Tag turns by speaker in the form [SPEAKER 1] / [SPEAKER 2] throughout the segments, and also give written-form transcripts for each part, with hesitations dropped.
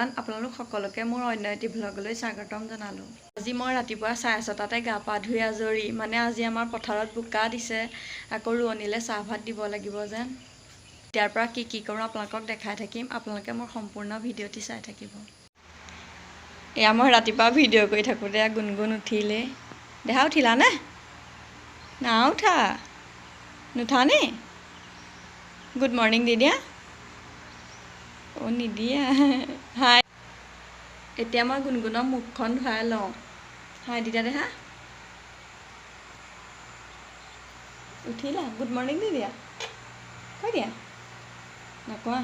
[SPEAKER 1] Everyone আপোনালোক সকলোকে মোৰ অন্য এটি ভ্লগলৈ স্বাগতম জনালোঁ। আজি মই ৰাতিপুৱা 6:30টাতে গা পা ধুই আজৰি মানে আজি আমাৰ পথাৰত বোকা দিছে আকৌ ৰোৱনীলে চাহ ভাত দিব লাগিব যেন ইয়াৰ পৰা কি কৰোঁ আপোনালোকক দেখাই থাকিম আপোনালোকে মোৰ সম্পূৰ্ণ ভিডিঅ'টি চাই থাকিব। এয়া মই ৰাতিপুৱা ভিডিঅ' কৰি থাকোঁতে গুণগুণ উঠিলে দেহা উঠিলা নে না উঠা নুঠা নে গুড মৰ্ণিং দি দিয়া অ নিদিয়া হাই এতিয়া মই গুণগুণৰ মুখখন ধুৱাই লওঁ হাই দিদা দেহা উঠিলা গুড মৰ্ণিং দি দিয়া কৈ দিয়া নকোৱা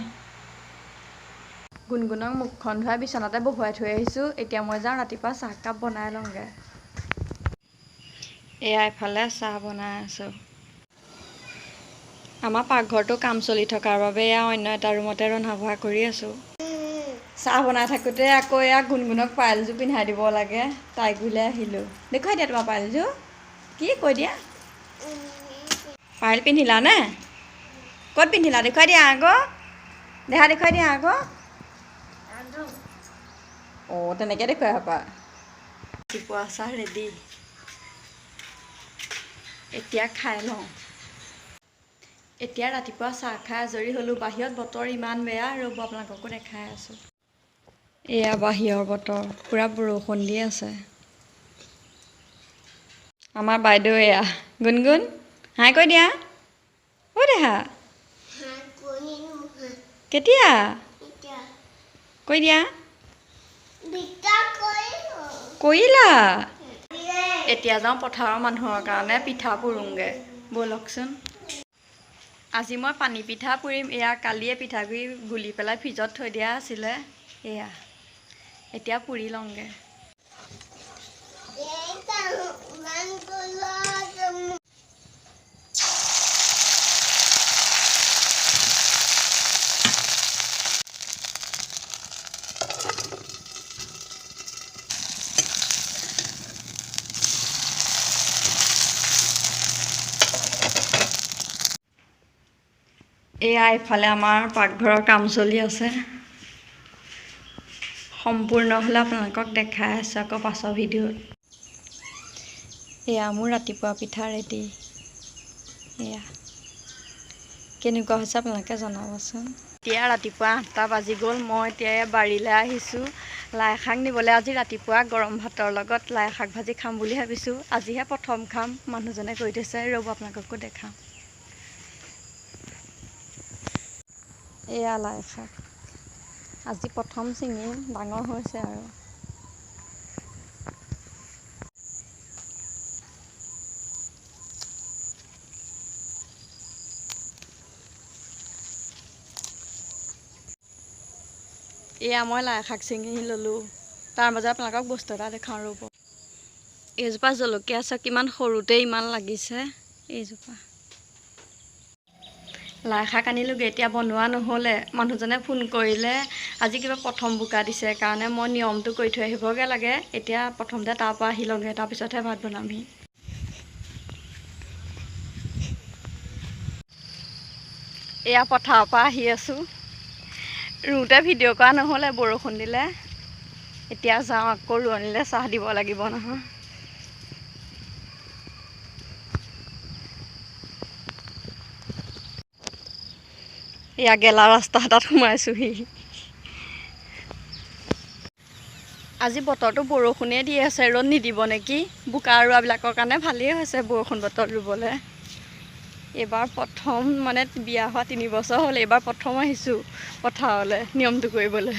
[SPEAKER 1] গুণগুণক মুখখন ধুৱাই বিচনাতে বহুৱাই থৈ আহিছোঁ। এতিয়া মই যাওঁ ৰাতিপুৱা চাহকাপ বনাই লওঁগৈ। এয়া এফালে চাহ বনাই আছোঁ। আমাৰ পাকঘৰটো কাম চলি থকাৰ বাবে এয়া অন্য এটা ৰুমতে ৰন্ধা বঢ়া কৰি আছোঁ। চাহ বনাই থাকোঁতে আকৌ এয়া গুণগুণক পাইলযোৰ পিন্ধাই দিব লাগে তাইক বুলে আহিলোঁ। দেখুৱাই দিয়া তোমাৰ পাইলযোৰ কি কৈ দিয়া পাইল পিন্ধিলা নে ক'ত পিন্ধিলা দেখুৱাই দিয়া আকৌ দেহা দেখুৱাই দিয়া আকৌ অঁ তেনেকৈ দেখুৱাই হ'বা। ৰাতিপুৱা চাহ ৰেডি এতিয়া খাই লওঁ। এতিয়া ৰাতিপুৱা চাহ খাই আজৰি হ'লোঁ। বাহিৰত বতৰ ইমান বেয়া ৰ'ব আপোনালোককো দেখাই আছোঁ। এয়া বাহিৰৰ বতৰ পূৰা বৰষুণ দি আছে। আমাৰ বাইদেউ এয়া গুণগুণ হাই কৈ দিয়া অ দেহা কেতিয়া কৈ দিয়া কৰিলা। এতিয়া যাওঁ পথাৰৰ মানুহৰ কাৰণে পিঠা পুৰোঁগৈ ব'লকচোন। আজি মই পানী পিঠা পুৰিম। এয়া কালিয়ে পিঠাগুড়ি গুলি পেলাই ফ্ৰিজত থৈ দিয়া আছিলে এয়া এতিয়া পুৰি লওঁগৈ। এয়া এইফালে আমাৰ পাকঘৰৰ কাম চলি আছে। সম্পূৰ্ণ হ'লে আপোনালোকক দেখাই আছোঁ আকৌ পাছৰ ভিডিঅ'ত। এয়া মোৰ ৰাতিপুৱা পিঠা ৰেডি। এয়া কেনেকুৱা হৈছে আপোনালোকে জনাবচোন। এতিয়া ৰাতিপুৱা 8টা বাজি গ'ল। মই এতিয়া বাৰীলৈ আহিছোঁ লাই শাক নিবলৈ। আজি ৰাতিপুৱা গৰম ভাতৰ লগত লাই শাক ভাজি খাম বুলি ভাবিছোঁ। আজিহে প্ৰথম খাম মানুহজনে কৈ থৈছে ৰ'ব আপোনালোককো দেখাম। এয়া লাই শাক আজি প্ৰথম ছিঙিম ডাঙৰ হৈছে আৰু এয়া মই লাই শাক ছিঙি ল'লোঁ। তাৰ মাজত আপোনালোকক বস্তু এটা দেখাওঁ ৰ'ব। এইজোপা জলকীয়া চাহ কিমান সৰুতে ইমান লাগিছে। এইজোপা লাই শাক আনিলোগৈ। এতিয়া বনোৱা নহ'লে মানুহজনে ফোন কৰিলে আজি কিবা প্ৰথম বোকা দিছে কাৰণে মই নিয়মটো কৰি থৈ আহিবগৈ লাগে। এতিয়া প্ৰথমতে তাৰপৰা আহি লওঁগৈ তাৰপিছতহে ভাত বনামহি। এয়া পথাৰৰ পৰা আহি আছোঁ। ৰুওঁতে ভিডিঅ' কৰা নহ'লে বৰষুণ দিলে। এতিয়া যাওঁ আকৌ ৰোৱনীলৈ চাহ দিব লাগিব নহয়। এয়া গেলা ৰাস্তা এটাত সোমাইছোঁহি। আজি বতৰটো বৰষুণেই দি আছে ৰ'দ নিদিব নেকি। বোকা ৰোৱাবিলাকৰ কাৰণে ভালেই হৈছে বৰষুণ বতৰ ৰুবলৈ। এইবাৰ প্ৰথম মানে বিয়া হোৱা 3 বছৰ হ'ল এইবাৰ প্ৰথম আহিছোঁ পথাৰলৈ নিয়মটো কৰিবলৈ।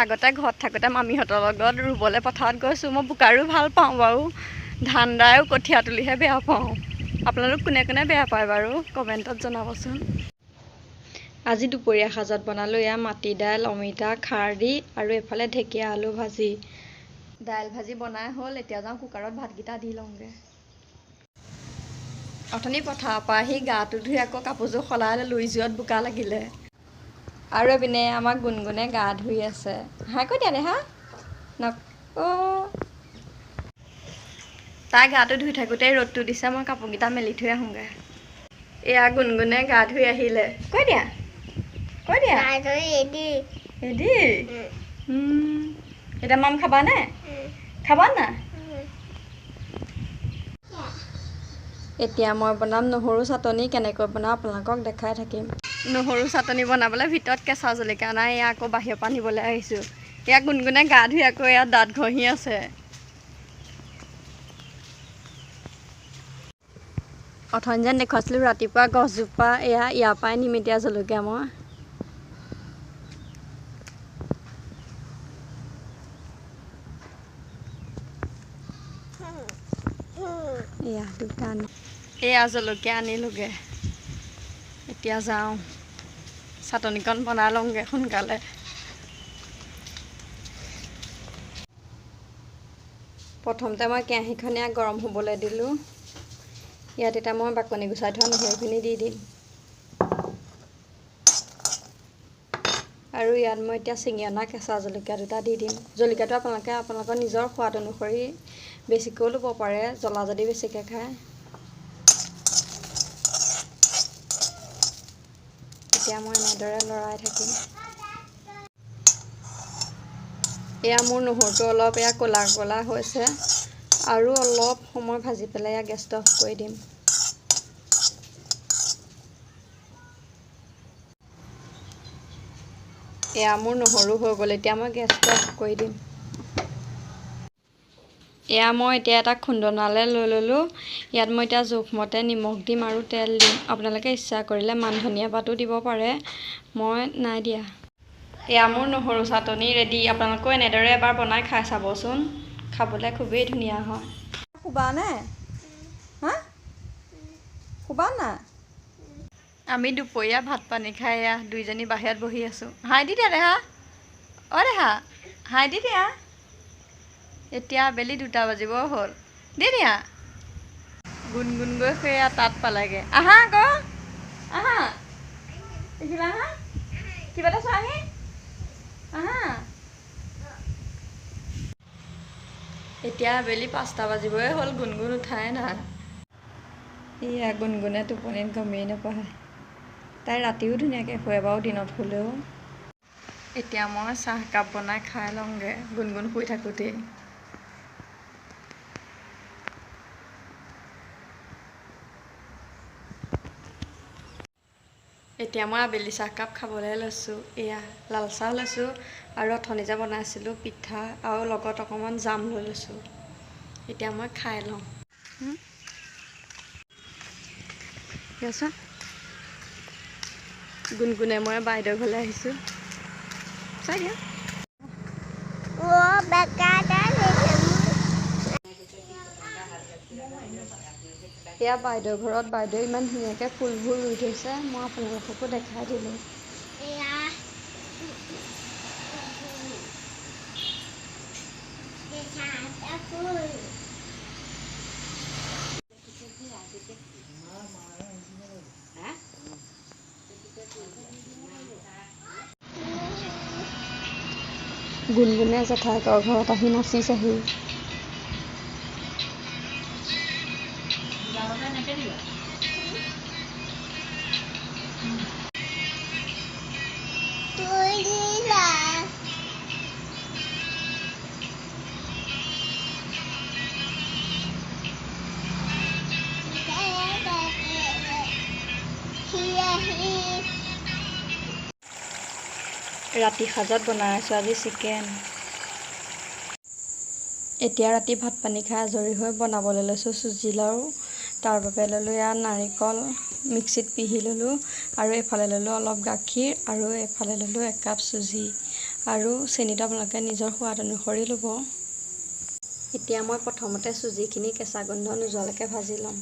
[SPEAKER 1] আগতে ঘৰত থাকোঁতে মামীহঁতৰ লগত ৰুবলৈ পথাৰত গৈছোঁ। মই বোকা ৰুই ভাল পাওঁ বাৰু। ধান দাইও কঠীয়া তুলিহে বেয়া পাওঁ। আপোনালোক কোনে কোনে বেয়া পায় বাৰু কমেণ্টত জনাবচোন। আজি দুপৰীয়া সাজত বনালোঁ এয়া মাটি দাইল অমিতা খাৰ দি আৰু এইফালে ঢেকীয়া আলু ভাজি। দাইল ভাজি বনাই হ'ল। এতিয়া যাওঁ কুকাৰত ভাতকেইটা দি লওঁগৈ। অথনি পথাৰৰ পৰা আহি গাটো ধুই আকৌ কাপোৰযোৰ সলাই ল'লোঁ। ইজোৰত বোকা লাগিলে। আৰু এপিনে আমাৰ গুণগুণে গা ধুই আছে। হাই কৈ দিয়া দেহা তাই গাটো ধুই থাকোঁতেই ৰ'দটো দিছে মই কাপোৰকেইটা মেলি থৈ আহোঁগৈ। এয়া গুণগুণে গা ধুই আহিলে কৈ দিয়া এদি এটা মাম খাবা নে খাবা না এতিয়া মই বনাম নহৰু চাটনি কেনেকৈ বনাওঁ আপোনালোকক দেখাই থাকিম নহৰু চাটনি বনাবলৈ ভিতৰত কেঁচা জলকীয়া নাই এয়া আকৌ বাহিৰৰ পৰা নিবলৈ আহিছোঁ এয়া গুণগুণে গা ধুই আকৌ এয়া দাঁত ঘঁহি আছে অথনি যেন দেখুৱাইছিলোঁ ৰাতিপুৱা গছজোপা এয়া ইয়াৰ পৰাই নিমি দিয়া জলকীয়া মই এয়া দুটা আনি এয়া জলকীয়া আনিলোগৈ এতিয়া যাওঁ চাটনিকণ বনাই লওঁগৈ সোনকালে প্ৰথমতে মই কেৰাহীখন গৰম হ'বলৈ দিলোঁ ইয়াত এতিয়া মই বাকলি গুচাই থোৱা নহৰুখিনি দি দিম আৰু ইয়াত মই এতিয়া ছিঙি অনা কেঁচা জলকীয়া দুটা দি দিম জলকীয়াটো আপোনালোকৰ নিজৰ সোৱাদ অনুসৰি বেছিকৈও ল'ব পাৰে জ্বলা যদি বেছিকৈ খায় এতিয়া মই এনেদৰে লৰাই থাকিম এয়া মোৰ নহৰুটো অলপ এয়া ক'লা ক'লা হৈছে আৰু অলপ সময় ভাজি পেলাই এয়া গেছটো অফ কৰি দিম এয়া মোৰ নহৰু হৈ গ'ল এতিয়া মই গেছটো অফ কৰি দিম এয়া মই এতিয়া এটা খুন্দনালৈ লৈ ল'লোঁ ইয়াত মই এতিয়া জোখমতে নিমখ দিম আৰু তেল দিম আপোনালোকে ইচ্ছা কৰিলে মান ধনিয়া পাতো দিব পাৰে মই নাই দিয়া এয়া মোৰ নহৰু চাটনি ৰেডি আপোনালোকেও এনেদৰে এবাৰ বনাই খাই চাবচোন খাবলৈ খুবেই ধুনীয়া হয় শুবা নে হা শুবা না আমি দুপৰীয়া ভাত পানী খাই এয়া দুইজনী বাহিৰত বহি আছোঁ হাই দি দিয়া দেহা দেহা হাই দি দিয়া এতিয়া আবেলি 2টা বাজিব হ'ল দি দিয়া গুণগুণ গৈ সেয়া তাত পালেগৈ আহা আকৌ আহা দেখিলা হা কিবা এটা চোৱাহি আহা এতিয়া আবেলি 5টা বাজিবই হ'ল গুণগুণ উঠাই নাই এয়া গুণগুণে টোপনিত গমেই নাপায় তাই ৰাতিও ধুনীয়াকৈ শুৱে বাৰু দিনত শুলেও এতিয়া মই চাহকাপ বনাই খাই লওঁগৈ গুণগুণ শুই থাকোঁতেই এতিয়া মই আবেলি চাহকাপ খাবলৈ লৈছোঁ এয়া লাল চাহ লৈছোঁ আৰু অথনি যে বনাইছিলোঁ পিঠা আৰু লগত অকণমান জাম লৈ লৈছোঁ এতিয়া মই খাই লওঁ গুণগুণে মই বাইদেউ ঘৰলৈ আহিছোঁ চাই দিয়া এয়া বাইদেউ ঘৰত বাইদেউ ইমান ধুনীয়াকৈ ফুলবোৰ ৰুই থৈছে মই আপোনালোককো দেখাই দিলোঁ গুণগুণে জেঠাইকৰ ঘৰত আহি নাচিছেহি ৰাতি সাজত বনাই আছোঁ আজি চিকেন এতিয়া ৰাতি ভাত পানী খাই আজৰি হৈ বনাবলৈ লৈছোঁ চুজি লাড়ু তাৰ বাবে ল'লোঁ ইয়াত নাৰিকল মিক্সিত পিহি ল'লোঁ আৰু এইফালে ল'লোঁ অলপ গাখীৰ আৰু এইফালে ল'লোঁ 1 কাপ চুজি আৰু চেনিটো আপোনালোকে নিজৰ সোৱাদ অনুসৰি ল'ব এতিয়া মই প্ৰথমতে চুজিখিনি কেঁচা গোন্ধ নোযোৱালৈকে ভাজি ল'ম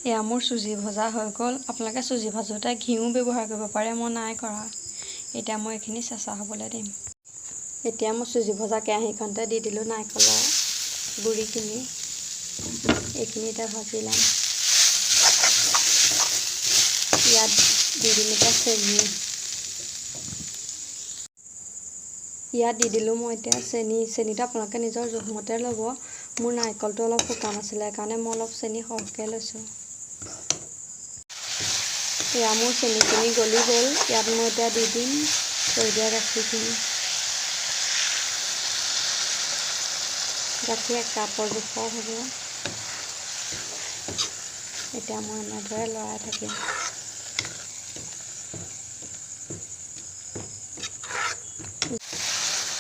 [SPEAKER 1] এয়া মোৰ চুজি ভজা হৈ গ'ল আপোনালোকে চুজি ভাজোঁতে ঘিউ ব্যৱহাৰ কৰিব পাৰে মই নাই কৰা এতিয়া মই এইখিনি চেঁচা হ'বলৈ দিম এতিয়া মই চুজি ভজা কেৰাহীখনতে দি দিলোঁ নাৰিকলৰ গুড়িখিনি এইখিনি এতিয়া ভাজি ল'ম ইয়াত দি দিম এতিয়া চেনি ইয়াত দি দিলোঁ মই এতিয়া চেনিটো আপোনালোকে নিজৰ জোখমতে ল'ব মোৰ নাৰিকলটো অলপ শুকান আছিলে সেইকাৰণে মই অলপ চেনি সৰহকৈ লৈছোঁ এয়া মোৰ চেনিখিনি গলি গ'ল। ইয়াত মই এতিয়া দি দিম থৈ দিয়া গাখীৰখিনি। গাখীৰ 1 কাপৰ জোখৰ হ'ব। এতিয়া মই এনেদৰে লৰাই থাকিম।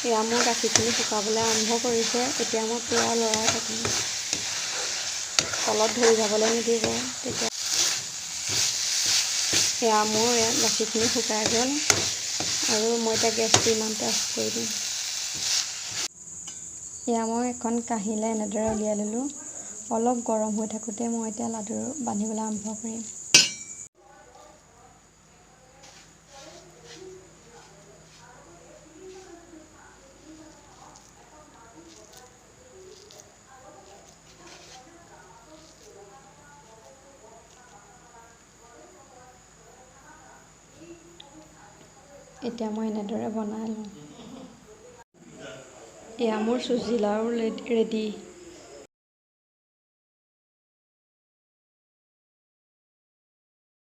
[SPEAKER 1] এয়া মোৰ গাখীৰখিনি শুকাবলৈ আৰম্ভ কৰিছে। এতিয়া মই পূৰা লৰাই থাকিম, তলত ধৰি যাবলৈ নিদিব। তেতিয়া এয়া মোৰ গাখীৰখিনি শুকাই গ'ল আৰু মই এতিয়া গেছটো ইমানতে অফ কৰি দিম। এয়া মই এখন কাঁহীলৈ এনেদৰে উলিয়াই ল'লোঁ। অলপ গৰম হৈ থাকোঁতে মই এতিয়া লাডু বান্ধিবলৈ আৰম্ভ কৰিম। এতিয়া মই এনেদৰে বনাই লওঁ। এয়া মোৰ চুজি লাড়ু ৰেডি।